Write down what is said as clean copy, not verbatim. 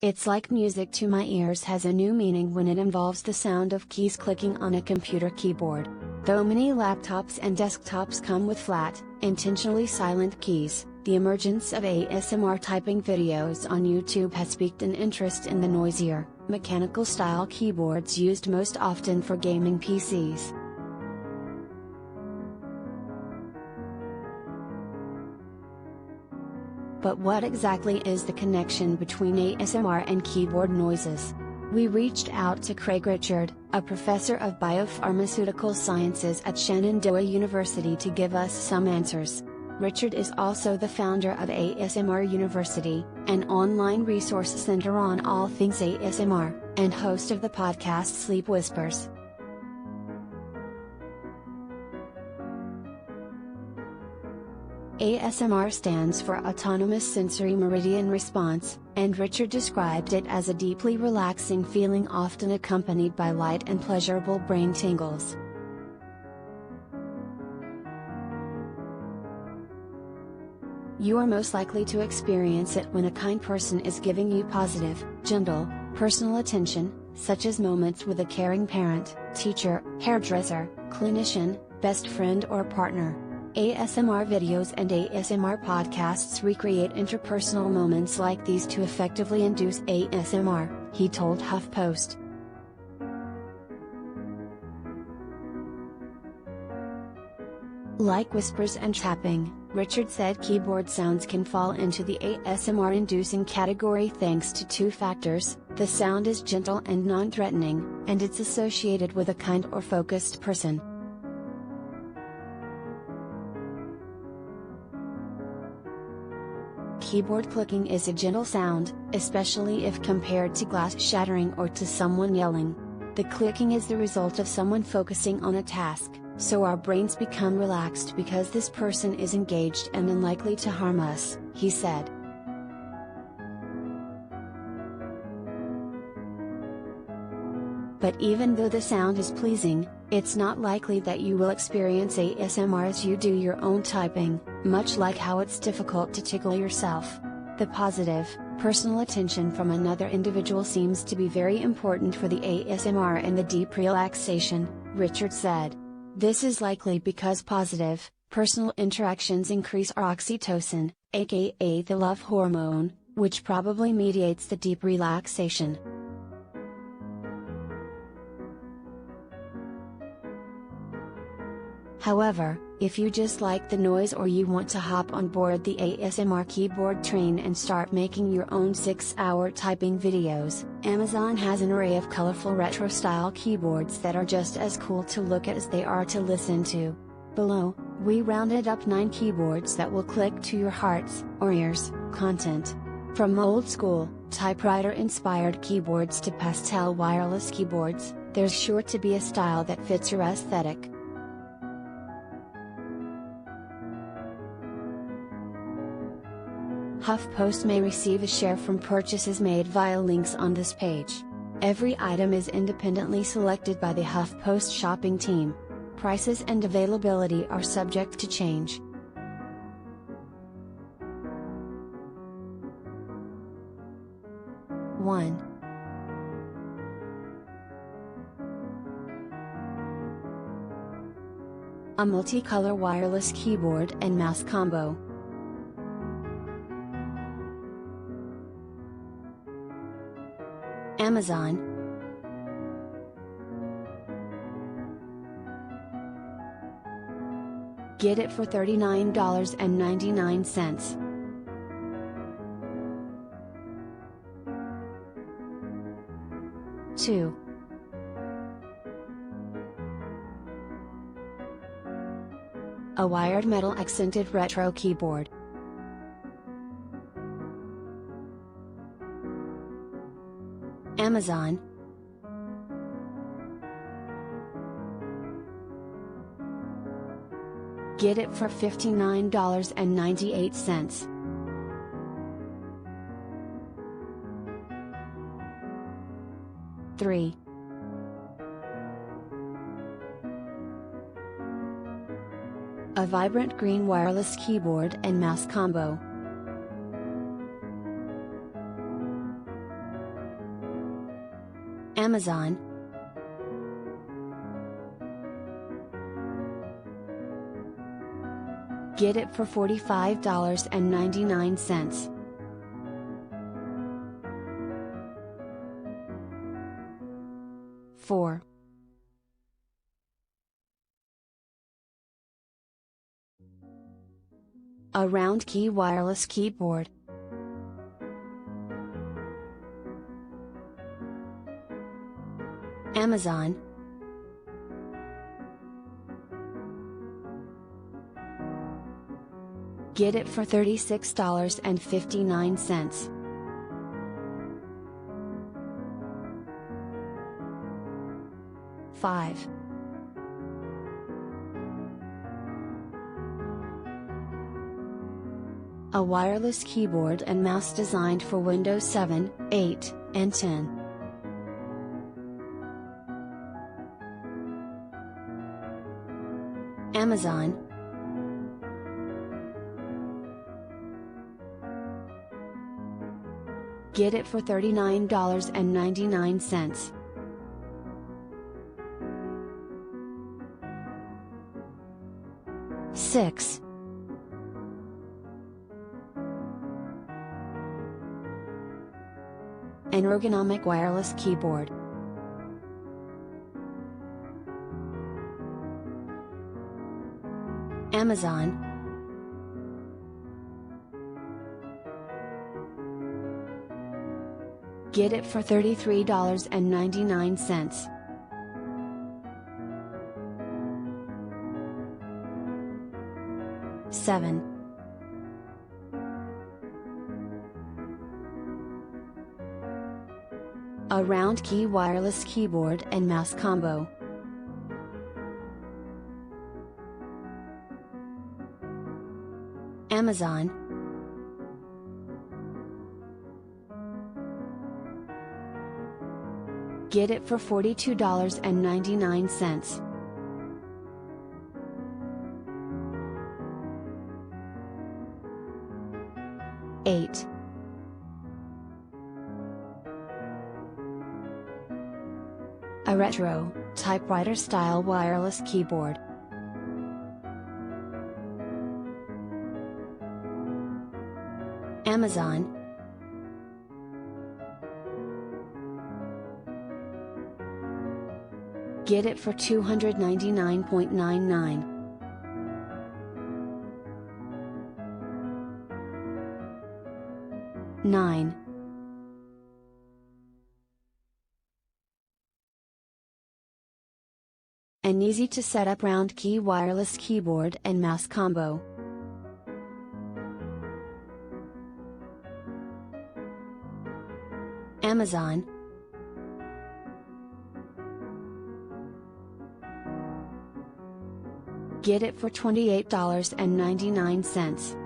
It's like music to my ears has a new meaning when it involves the sound of keys clicking on a computer keyboard. Though many laptops and desktops come with flat, intentionally silent keys, the emergence of ASMR typing videos on YouTube has piqued an interest in the noisier, mechanical-style keyboards used most often for gaming PCs. But what exactly is the connection between ASMR and keyboard noises? We reached out to Craig Richard, a professor of biopharmaceutical sciences at Shenandoah University, to give us some answers. Richard is also the founder of ASMR University, an online resource center on all things ASMR, and host of the podcast Sleep Whispers. ASMR stands for Autonomous Sensory Meridian Response, and Richard described it as a deeply relaxing feeling often accompanied by light and pleasurable brain tingles. You are most likely to experience it when a kind person is giving you positive, gentle, personal attention, such as moments with a caring parent, teacher, hairdresser, clinician, best friend or partner. ASMR videos and ASMR podcasts recreate interpersonal moments like these to effectively induce ASMR, he told HuffPost. Like whispers and tapping, Richard said keyboard sounds can fall into the ASMR-inducing category thanks to two factors: the sound is gentle and non-threatening, and it's associated with a kind or focused person. Keyboard clicking is a gentle sound, especially if compared to glass shattering or to someone yelling. The clicking is the result of someone focusing on a task, so our brains become relaxed because this person is engaged and unlikely to harm us, he said. But even though the sound is pleasing, it's not likely that you will experience ASMR as you do your own typing, much like how it's difficult to tickle yourself. The positive, personal attention from another individual seems to be very important for the ASMR and the deep relaxation, Richard said. This is likely because positive, personal interactions increase our oxytocin, aka the love hormone, which probably mediates the deep relaxation. However, if you just like the noise or you want to hop on board the ASMR keyboard train and start making your own 6-hour typing videos, Amazon has an array of colorful retro-style keyboards that are just as cool to look at as they are to listen to. Below, we rounded up 9 keyboards that will click to your hearts or ears content. From old-school, typewriter-inspired keyboards to pastel wireless keyboards, there's sure to be a style that fits your aesthetic. HuffPost may receive a share from purchases made via links on this page. Every item is independently selected by the HuffPost shopping team. Prices and availability are subject to change. One. A multicolor wireless keyboard and mouse combo. Amazon. Get it for $39.99. Two. A wired metal accented retro keyboard. Amazon. Get it for $59.98. 3. A vibrant green wireless keyboard and mouse combo. Amazon. Get it for $45.99. Four. A round key wireless keyboard. Amazon. Get it for $36.59. Five. A wireless keyboard and mouse designed for Windows 7, 8, and 10. Amazon. Get it for $39.99. Six. An ergonomic wireless keyboard. Amazon. Get it for $33.99. Seven. A round key wireless keyboard and mouse combo. Amazon. Get it for $42.99. Eight. A retro, typewriter-style wireless keyboard. Amazon. Get it for $299.99. Nine. An easy-to-set-up round key wireless keyboard and mouse combo. Amazon. Get it for $28.99.